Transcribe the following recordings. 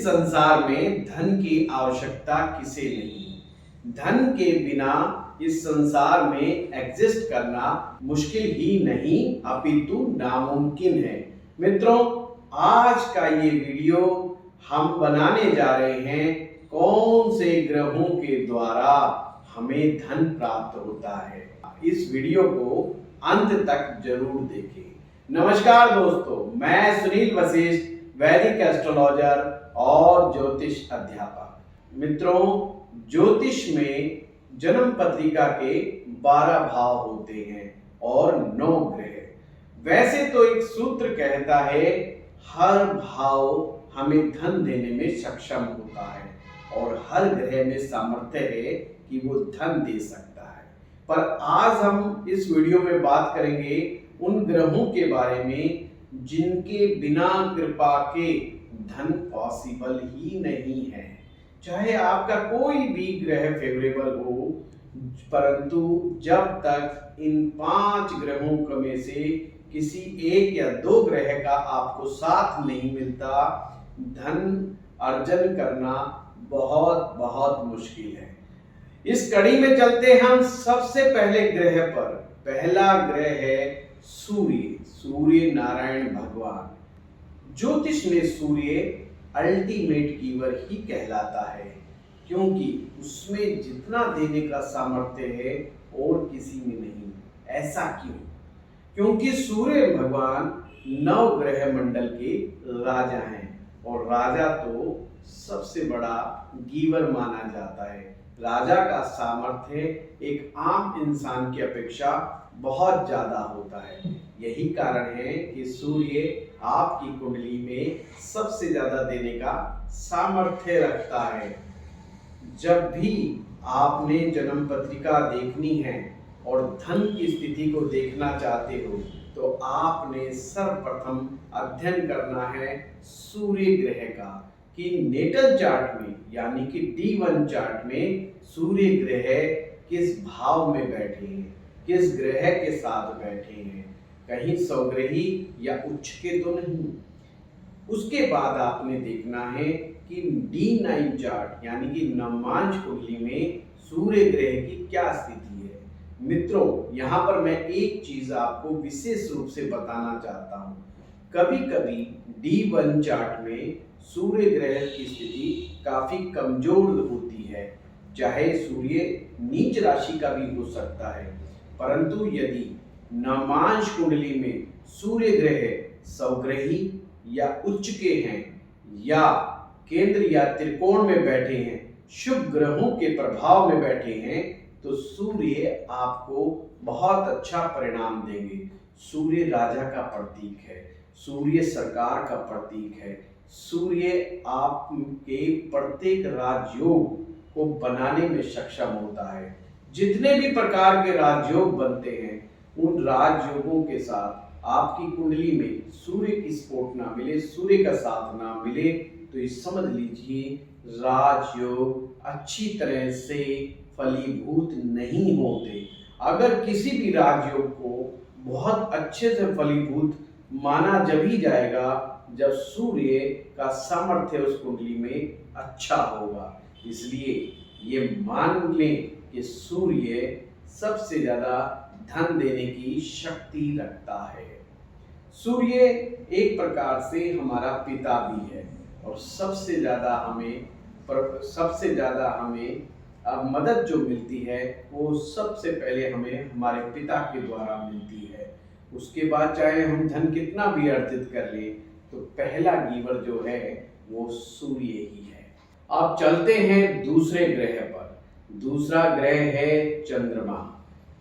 संसार में धन की आवश्यकता किसे नहीं। धन के बिना इस संसार में एग्जिस्ट करना मुश्किल ही नहीं अपितु नामुमकिन है। मित्रों, आज का ये वीडियो हम बनाने जा रहे हैं कौन से ग्रहों के द्वारा हमें धन प्राप्त होता है। इस वीडियो को अंत तक जरूर देखें। नमस्कार दोस्तों, मैं सुनील वशिष्ठ, वैदिक एस्ट्रोलॉजर और ज्योतिष अध्यापक। मित्रों, ज्योतिष में जन्म पत्रिका के 12 भाव होते हैं और 9 ग्रह। वैसे तो एक सूत्र कहता है हर भाव हमें धन देने में सक्षम होता है और हर ग्रह में सामर्थ्य है कि वो धन दे सकता है। पर आज हम इस वीडियो में बात करेंगे उन ग्रहों के बारे में जिनके बिना कृपा के धन पॉसिबल ही नहीं है। चाहे आपका कोई भी ग्रह फेवरेबल हो, परंतु जब तक इन 5 ग्रहों में से किसी एक या 2 ग्रह का आपको साथ नहीं मिलता, धन अर्जन करना बहुत बहुत मुश्किल है। इस कड़ी में चलते हम सबसे पहले ग्रह पर। पहला ग्रह है सूर्य नारायण भगवान। ज्योतिष में सूर्य अल्टीमेट गिवर ही कहलाता है, क्योंकि उसमें जितना देने का सामर्थ्य है और किसी में नहीं। ऐसा क्यों? क्योंकि सूर्य भगवान 9 ग्रह मंडल के राजा हैं और राजा तो सबसे बड़ा गिवर माना जाता है। राजा का सामर्थ्य एक आम इंसान की अपेक्षा बहुत ज्यादा होता है। यही कारण है कि सूर्य आपकी कुंडली में सबसे ज्यादा देने का सामर्थ्य रखता है। जब भी आपने जन्म पत्रिका देखनी है और धन की स्थिति को देखना चाहते हो, तो आपने सर्वप्रथम अध्ययन करना है सूर्य ग्रह का कि नेटल चार्ट में यानी कि D1 चार्ट में सूर्य ग्रह किस भाव में बैठे हैं, किस ग्रह के साथ बैठे हैं, कहीं सौग्रही या उच्च के तो नहीं। उसके बाद आपने देखना है कि D9 चार्ट यानी कि नवमांश कुंडली में सूर्य ग्रह की क्या स्थिति है। मित्रों, यहाँ पर मैं एक चीज आपको विशेष रूप से बताना चाहता हूँ। कभी कभी D1 चार्ट में सूर्य ग्रह की स्थिति काफी कमजोर होती है, चाहे सूर्य नीच राशि का भी हो सकता है। परंतु यदि नवमांश कुंडली में सूर्य ग्रह सौग्रही या उच्च के हैं या केंद्र या त्रिकोण में बैठे हैं, शुभ ग्रहों के प्रभाव में बैठे हैं, तो सूर्य आपको बहुत अच्छा परिणाम देंगे। सूर्य राजा का प्रतीक है, सूर्य सरकार का प्रतीक है। सूर्य आपके प्रत्येक राजयोग को बनाने में सक्षम होता है। जितने भी प्रकार के राजयोग बनते हैं, उन राजयोगों के साथ आपकी कुंडली में सूर्य की सपोर्ट ना मिले, सूर्य का साथ ना मिले, तो ये समझ लीजिए राजयोग अच्छी तरह से फलीभूत नहीं होते। अगर किसी भी राजयोग को बहुत अच्छे से फलीभूत माना जब ही जाएगा जब सूर्य का सामर्थ्य उस कुंडली में अच्छा होगा। इसलिए ये मान लें कि सूर्य सबसे ज्यादा धन देने की शक्ति रखता है। सूर्य एक प्रकार से हमारा पिता भी है और सबसे ज्यादा हमें मदद जो मिलती है वो सबसे पहले हमें हमारे पिता के द्वारा मिलती है। उसके बाद चाहे हम धन कितना भी अर्जित कर ले, तो पहला गिवर जो है वो सूर्य ही है। अब चलते हैं दूसरे ग्रह पर। दूसरा ग्रह है चंद्रमा।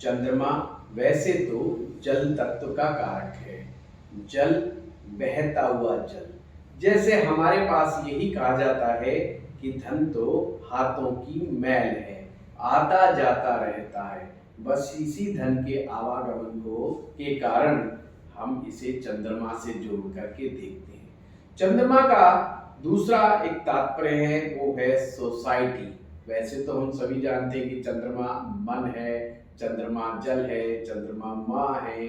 चंद्रमा वैसे तो जल तत्व का कारक है। जल, बहता हुआ जल। जैसे हमारे पास यही कहा जाता है कि धन तो हाथों की मैल है, आता जाता रहता है। बस इसी धन के आवागमन के कारण हम इसे चंद्रमा से जोड़ करके देखते हैं। चंद्रमा का दूसरा एक तात्पर्य है, वो है सोसाइटी। वैसे तो हम सभी जानते हैं कि चंद्रमा मन है, चंद्रमा जल है, चंद्रमा माँ है,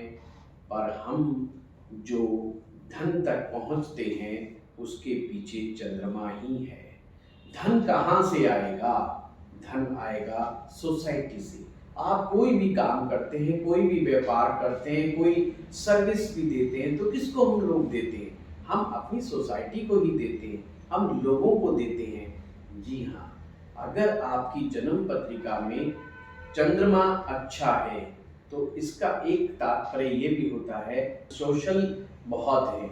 पर हम जो धन तक पहुंचते हैं उसके पीछे चंद्रमा ही है। धन कहाँ से आएगा? धन आएगा सोसाइटी से। आप कोई भी काम करते हैं, कोई भी व्यापार करते हैं, कोई सर्विस भी देते हैं, तो किसको हम लोग देते हैं? हम अपनी सोसाइटी को ही देते हैं, हम लोगों को देते हैं। जी हाँ, अगर आपकी जन्म पत्रिका में चंद्रमा अच्छा है तो इसका एक तात्पर्य ये भी होता है, सोशल बहुत है,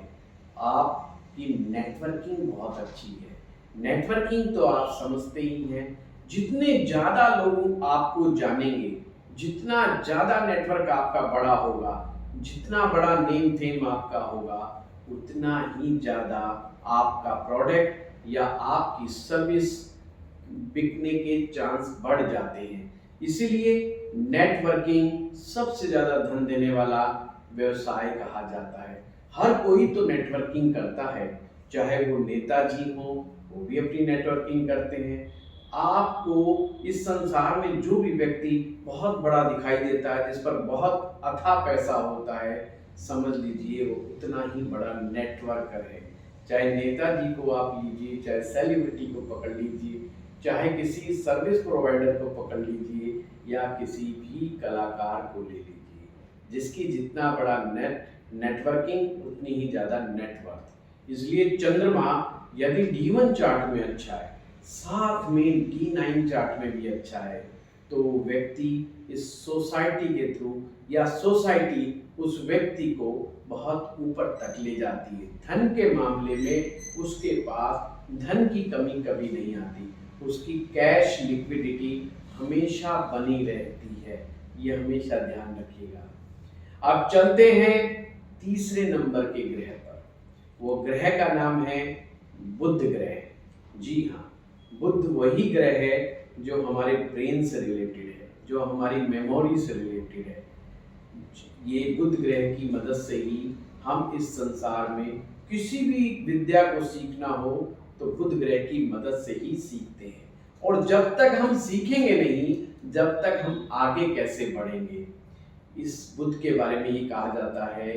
आपकी नेटवर्किंग बहुत अच्छी है। नेटवर्किंग तो आप समझते ही हैं, जितने ज़्यादा लोग आपको जानेंगे, जितना ज़्यादा नेटवर्क आपका बड़ा होगा, जितना बड़ा नेम फेम आपका होगा, उतना ही ज़्यादा आपका प्रोडक्ट या आपकी सर्विस बिकने के चांस बढ़ जाते हैं। इसीलिए नेटवर्किंग सबसे ज़्यादा धन देने वाला व्यवसाय कहा जाता है। हर कोई तो नेटवर्किंग करता है, चाहे वो नेताजी हो, वो भी अपनी नेटवर्किंग करते हैं। आपको इस संसार में जो भी व्यक्ति बहुत बड़ा दिखाई देता है, जिस पर बहुत अथाह पैसा होता है, समझ लीजिए वो उतना ही बड़ा नेटवर्कर है। चाहे नेताजी को आप लीजिए, चाहे सेलिब्रिटी को पकड़ लीजिए, चाहे किसी सर्विस प्रोवाइडर को पकड़ लीजिए, या किसी भी कलाकार को ले लीजिए, जिसकी जितना बड़ा नेटवर्किंग उतनी ही ज़्यादा नेटवर्थ। इसलिए चंद्रमा यदि D1 चार्ट में अच्छा है, साथ में D9 चार्ट में भी अच्छा है, तो व्यक्ति इस सोसाइटी के थ्रू या सोसाइटी उस व्यक्ति को बहुत ऊपर तक ले जाती है। धन के मामले में उसके पास धन की कमी कभी नहीं आती, उसकी कैश लिक्विडिटी हमेशा बनी रहती है, ये हमेशा ध्यान रखिएगा। अब चलते हैं तीसरे नंबर के ग्रह पर। वो ग्रह का नाम है बुध ग्रह। जी हाँ, बुध वही ग्रह है जो हमारे ब्रेन से रिलेटेड है, जो हमारी मेमोरी से रिलेटेड है। ये बुध ग्रह की मदद से ही हम इस संसार में किसी भी विद्या को सीखना हो तो बुध ग्रह की मदद से ही सीखते हैं। और जब तक हम सीखेंगे नहीं, जब तक हम आगे कैसे बढ़ेंगे? इस बुध के बारे में ये कहा जाता है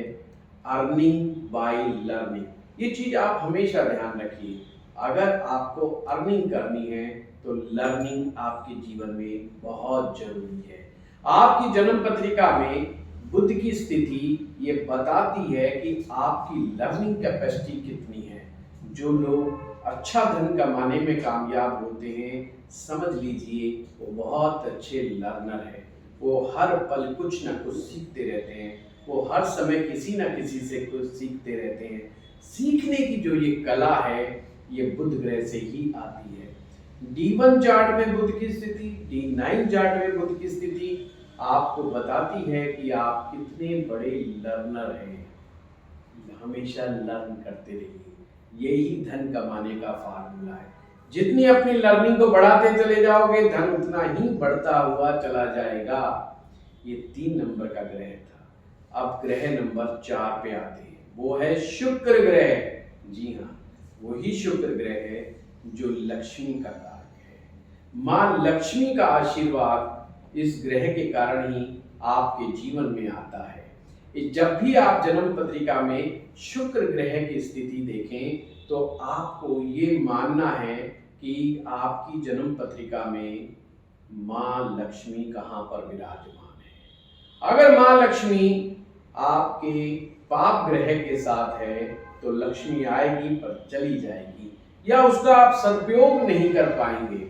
अर्निंग बाय लर्निंग। ये चीज आप हमेशा ध्यान रखिए, अगर आपको अर्निंग करनी है तो लर्निंग आपके जीवन में बहुत जरूरी है। आपकी जन्म पत्रिका में बुध की स्थिति ये बताती है कि आपकी लर्निंग कैपेसिटी कितनी है। जो लोग अच्छा धन कमाने में कामयाब होते हैं, समझ लीजिए वो बहुत अच्छे लर्नर है। वो हर पल कुछ ना कुछ सीखते रहते हैं, वो हर समय किसी न किसी से कुछ सीखते रहते हैं। सीखने की जो ये कला है, ये बुध ग्रह से ही आती है। D1 चार्ट में बुध की स्थिति, D9 चार्ट में बुध की स्थिति आपको बताती है कि आप कितने बड़े लर्नर हैं। हमेशा लर्न करते रहिए, यही धन कमाने का फार्मूला है। जितनी अपनी लर्निंग को बढ़ाते चले जाओगे, धन उतना ही बढ़ता हुआ चला जाएगा। ये 3 नंबर का ग्रह था। अब ग्रह नंबर 4 पे आते हैं, वो है शुक्र ग्रह। जी हाँ, वही शुक्र ग्रह है जो लक्ष्मी का कारक है। माँ लक्ष्मी का आशीर्वाद इस ग्रह के कारण ही आपके जीवन में आता है। जब भी आप जन्म पत्रिका में शुक्र ग्रह की स्थिति देखें तो आपको ये मानना है कि आपकी जन्म पत्रिका में माँ लक्ष्मी कहाँ पर विराजमान है। अगर माँ लक्ष्मी आपके पाप ग्रह के साथ है तो लक्ष्मी आएगी पर चली जाएगी, या उसका आप सदुपयोग नहीं कर पाएंगे।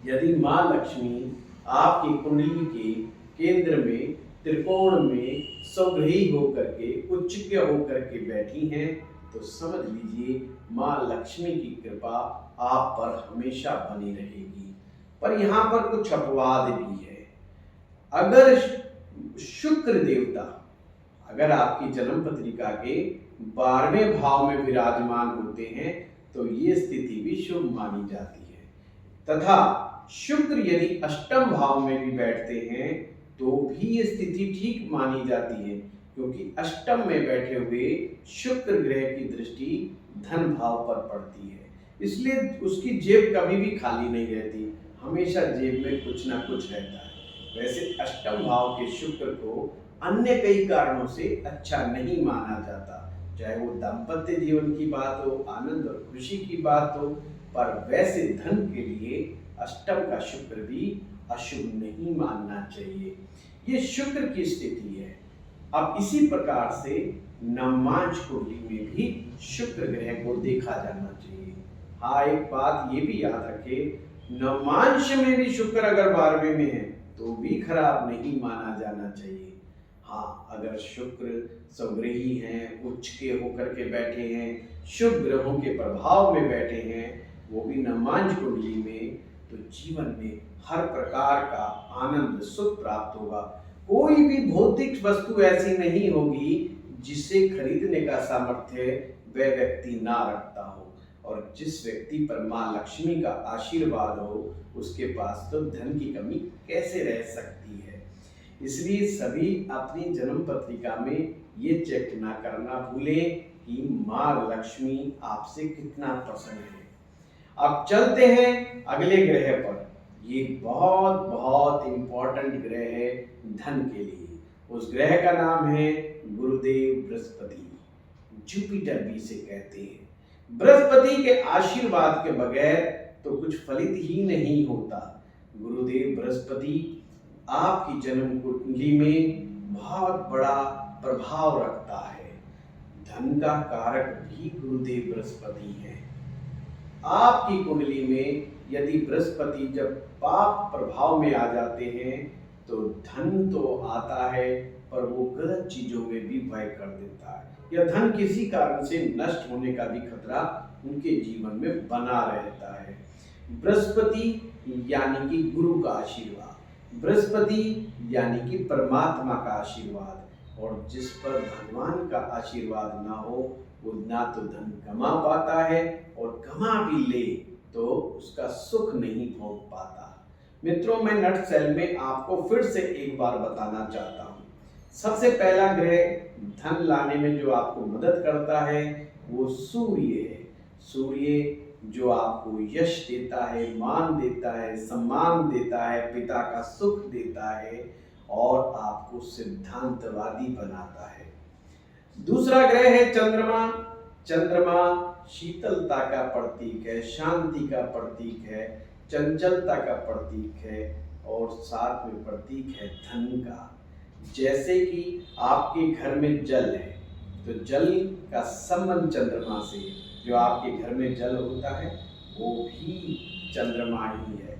यदि माँ लक्ष्मी आपकी कुंडली के केंद्र में त्रिकोण में स्वग्रही होकर के उच्च होकर के बैठी हैं, तो समझ लीजिए माँ लक्ष्मी की कृपा आप पर हमेशा बनी रहेगी। पर यहाँ पर कुछ अपवाद भी है। अगर शुक्र देवता अगर आपकी जन्म पत्रिका के 12वें भाव में विराजमान होते हैं तो ये स्थिति भी शुभ मानी जाती है, तथा शुक्र यदि अष्टम भाव में भी बैठते हैं तो भी ये स्थिति ठीक मानी जाती है, क्योंकि अष्टम में बैठे हुए शुक्र ग्रह की दृष्टि धन भाव पर पड़ती है। इसलिए उसकी जेब कभी भी खाली नहीं रहती, हमेशा जेब में कुछ ना कुछ रहता है। वैसे अष्टम भाव के शुक्र को अन्य कई कारणों से अच्छा नहीं माना जाता। चाहे वो दाम्पत्य जीवन की बात हो, आनंद और खुशी की बात हो, पर वैसे धन के लिए अष्टम का शुक्र भी अशुभ नहीं मानना चाहिए। ये शुक्र की स्थिति है। अब इसी प्रकार से नवमांश कुंडली में भी शुक्र ग्रह को देखा जाना चाहिए। हाँ, एक बात ये भी याद रखें, नवमांश में भी शुक्र अगर 12वें में है तो भी खराब नहीं माना जाना चाहिए। हाँ, अगर शुक्र स्वग्रही हैं, उच्च के होकर के बैठे हैं, शुभ ग्रहों के प्रभाव में बैठे हैं, वो भी नवमांश कुंडली में, तो जीवन में हर प्रकार का आनंद सुख प्राप्त होगा। कोई भी भौतिक वस्तु ऐसी नहीं होगी जिसे खरीदने का सामर्थ्य वह व्यक्ति ना रखता हो, और जिस व्यक्ति पर मां लक्ष्मी का आशीर्वाद हो उसके पास तो धन की कमी कैसे रह सकती है। इसलिए सभी अपनी जन्म पत्रिका में ये चेक ना करना भूलें कि मां लक्ष्मी आपसे कितना प्रसन्न है। अब चलते हैं अगले ग्रह पर। ये बहुत बहुत इंपॉर्टेंट ग्रह है धन के लिए। उस ग्रह का नाम है गुरुदेव बृहस्पति, जुपिटर भी इसे कहते हैं। बृहस्पति के आशीर्वाद के बगैर तो कुछ फलित ही नहीं होता। गुरुदेव बृहस्पति आपकी जन्म कुंडली में बहुत बड़ा प्रभाव रखता है। धन का कारक भी गुरुदेव बृहस्पति है। आपकी कुंडली में यदि बृहस्पति जब पाप प्रभाव में आ जाते हैं तो धन तो आता है, पर वो गलत चीजों में भी व्यय कर देता है, या धन किसी कारण से नष्ट होने का भी खतरा उनके जीवन में बना रहता है। बृहस्पति यानी कि गुरु का आशीर्वाद, बृहस्पति यानी कि परमात्मा का आशीर्वाद, और जिस पर भगवान का आशीर्वाद ना हो वो ना तो धन कमा पाता है, और कमा भी ले तो उसका सुख नहीं भोग पाता। मित्रों, मैं नटशेल में आपको फिर से एक बार बताना चाहता हूँ। सबसे पहला ग्रह धन लाने में जो आपको मदद करता है वो सूर्य है। सूर्य जो आपको यश देता है, मान देता है, सम्मान देता है, पिता का सुख देता है और आपको सिद्धांतवादी बनाता है। दूसरा ग्रह है चंद्रमा। चंद्रमा शीतलता का प्रतीक है, शांति का प्रतीक है, चंचलता का प्रतीक है, और साथ में प्रतीक है धन का। जैसे कि आपके घर में जल है तो जल का संबंध चंद्रमा से, जो आपके घर में जल होता है वो भी चंद्रमा ही है।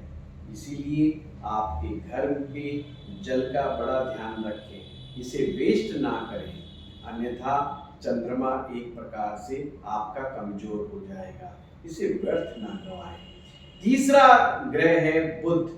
इसीलिए आपके घर के जल का बड़ा ध्यान रखें, इसे वेस्ट ना करें, अन्यथा चंद्रमा एक प्रकार से आपका कमजोर हो जाएगा, इसे व्यर्थ ना गवाएं। तीसरा ग्रह है बुध,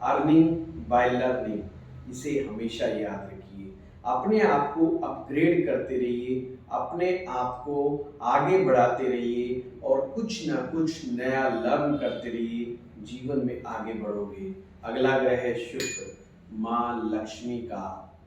अर्निंग बाय लर्निंग। इसे हमेशा याद रखिए, अपने आप को अपग्रेड करते रहिए, अपने आप को आगे बढ़ाते रहिए और कुछ ना कुछ नया लर्न करते रहिए, जीवन में आगे बढ़ोगे। अगला ग्रह है शुक्र, मां लक्ष्मी का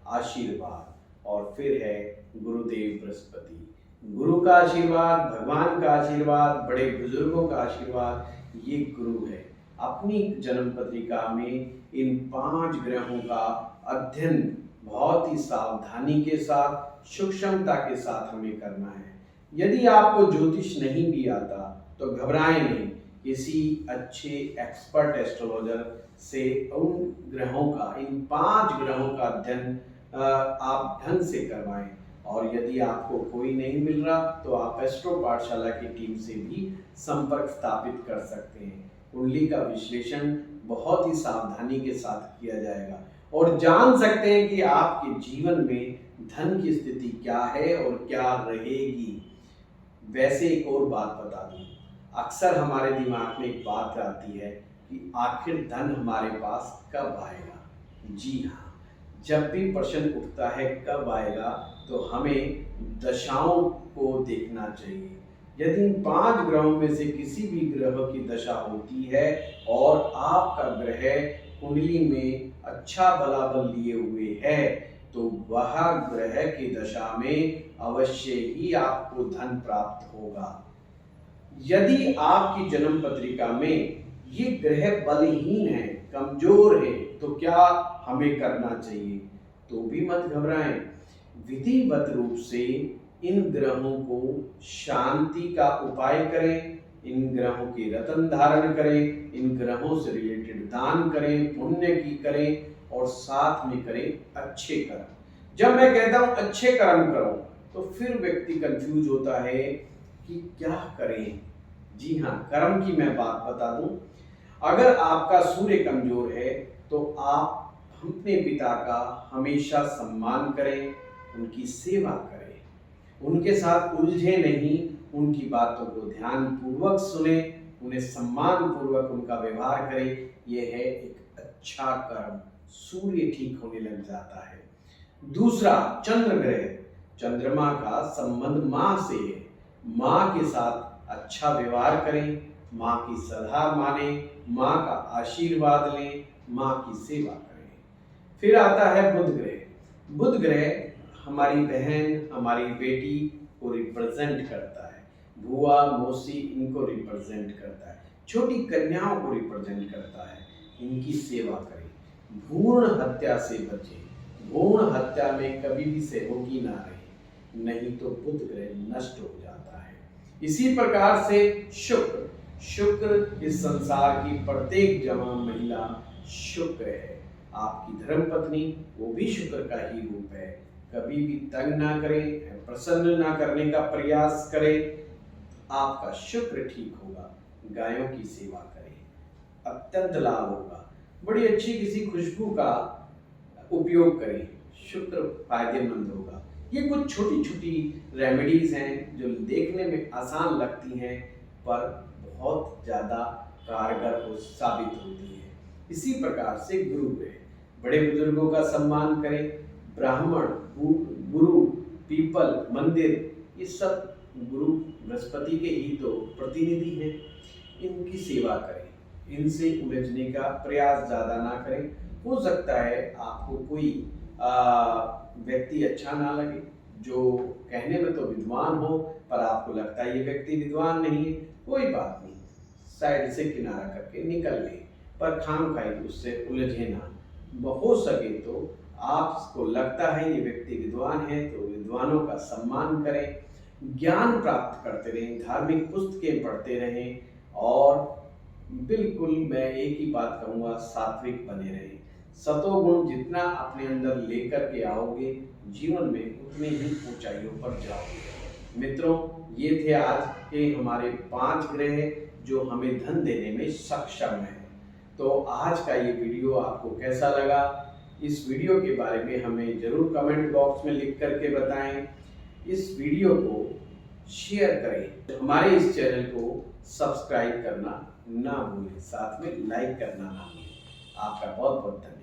आशीर्वाद, और फिर है गुरुदेव बृहस्पति। गुरु का आशीर्वाद, भगवान का आशीर्वाद, बड़े बुजुर्गों का आशीर्वाद, ये गुरु है। अपनी जन्म पत्रिका में इन 5 ग्रहों का अध्ययन बहुत ही सावधानी के साथ, सूक्ष्मता के साथ हमें करना है। यदि आपको ज्योतिष नहीं भी आता तो घबराएं नहीं, किसी अच्छे एक्सपर्ट एस्ट्रोलॉजर से उन ग्रहों का, इन 5 ग्रहों का अध्ययन आप ढंग से करवाएं। और यदि आपको कोई नहीं मिल रहा तो आप एस्ट्रो पाठशाला की टीम से भी संपर्क स्थापित कर सकते हैं। कुंडली का विश्लेषण बहुत ही सावधानी के साथ किया जाएगा और जान सकते हैं कि आपके जीवन में धन की स्थिति क्या है और क्या रहेगी। वैसे एक और बात बता दूं, अक्सर हमारे दिमाग में एक बात आती है कि आखिर धन हमारे पास कब आएगा। जी हाँ, जब भी प्रश्न उठता है कब आएगा तो हमें दशाओं को देखना चाहिए। यदि इन 5 ग्रहों में से किसी भी ग्रह की दशा होती है और आपका ग्रह कुंडली में अच्छा बलाबल लिए हुए है तो वह ग्रह की दशा में अवश्य ही आपको धन प्राप्त होगा। यदि आपकी जन्म पत्रिका में ये ग्रह बलहीन है, कमजोर है, तो क्या हमें करना चाहिए? तो भी मत घबराएं, विधिवत रूप से इन ग्रहों को शांति का उपाय करें, इन ग्रहों की रत्न धारण करें, इन ग्रहों से रिलेटेड दान करें, पुण्य की करें और साथ में करें अच्छे कर्म। जब मैं कहता हूं अच्छे कर्म करो तो फिर व्यक्ति कंफ्यूज होता है कि क्या करें। जी हाँ, कर्म की मैं बात बता दूं, अगर आपका सूर्य कमजोर है तो आप अपने पिता का हमेशा सम्मान करें, उनकी सेवा करें, उनके साथ उलझे नहीं, उनकी बातों को ध्यान पूर्वक सुने, उन्हें सम्मान पूर्वक उनका व्यवहार करें। यह है एक अच्छा कर्म। सूर्य ठीक होने लग जाता है। दूसरा, चंद्र ग्रह, चंद्रमा का संबंध माँ से है। माँ के साथ अच्छा व्यवहार करें, माँ की सलाह माने, माँ का आशीर्वाद लें, माँ की सेवा करें। फिर आता है बुध ग्रह। बुध ग्रह हमारी बहन, हमारी बेटी को रिप्रेजेंट करता है। बुआ, मौसी इनको रिप्रेजेंट करता है। छोटी कन्याओं को रिप्रेजेंट करता है। इनकी सेवा करें। भ्रूण हत्या से बचें। भ्रूण हत्या में कभी भी सहयोगी ना रहे, नहीं तो बुध ग्रह नष्ट हो जाता है। इसी प्रकार से शुक्र इस संसार की प्रत्येक जवान महिला शुक्र है। आपकी धर्म पत्नी वो भी शुक्र का ही रूप है। कभी भी तंग ना करें, प्रसन्न ना करने का प्रयास करें, आपका शुक्र ठीक होगा। गायों की सेवा करें, अत्यंत लाभ होगा। बड़ी अच्छी किसी खुशबू का उपयोग करें, शुक्र फायदेमंद होगा। ये कुछ छोटी छोटी रेमेडीज हैं जो देखने में आसान लगती हैं पर बहुत ज़्यादा कारगर साबित होती हैं। इसी प्रकार से गुरु ग्रह, बड़े बुजुर्गों का सम्मान करें। ब्राह्मण, गुरु, पीपल, मंदिर, ये सब गुरु बृहस्पति के ही तो प्रतिनिधि हैं। इनकी सेवा करें, इनसे उलझने का प्रयास ज़्यादा ना करें। हो सकता है आपको कोई व्यक्ति अच्छा ना लगे जो कहने में तो विद्वान हो पर आपको लगता है ये व्यक्ति विद्वान नहीं है, कोई बात नहीं, साइड से किनारा करके निकल ले, पर खामखाई उससे उलझे ना। हो सके तो आपको लगता है ये व्यक्ति विद्वान है तो विद्वानों का सम्मान करें, ज्ञान प्राप्त करते रहें, धार्मिक पुस्तकें पढ़ते रहें और बिल्कुल मैं एक ही बात कहूँगा, सात्विक बने रहें। सतोगुण जितना अपने अंदर लेकर के आओगे जीवन में उतनी ही ऊंचाइयों पर जाओगे। मित्रों, ये थे आज के हमारे 5 ग्रह जो हमें धन देने में सक्षम है। तो आज का ये वीडियो आपको कैसा लगा, इस वीडियो के बारे में हमें ज़रूर कमेंट बॉक्स में लिख करके बताएं। इस वीडियो को शेयर करें, हमारे इस चैनल को सब्सक्राइब करना ना भूलें, साथ में लाइक करना ना भूलें। आपका बहुत बहुत धन्यवाद।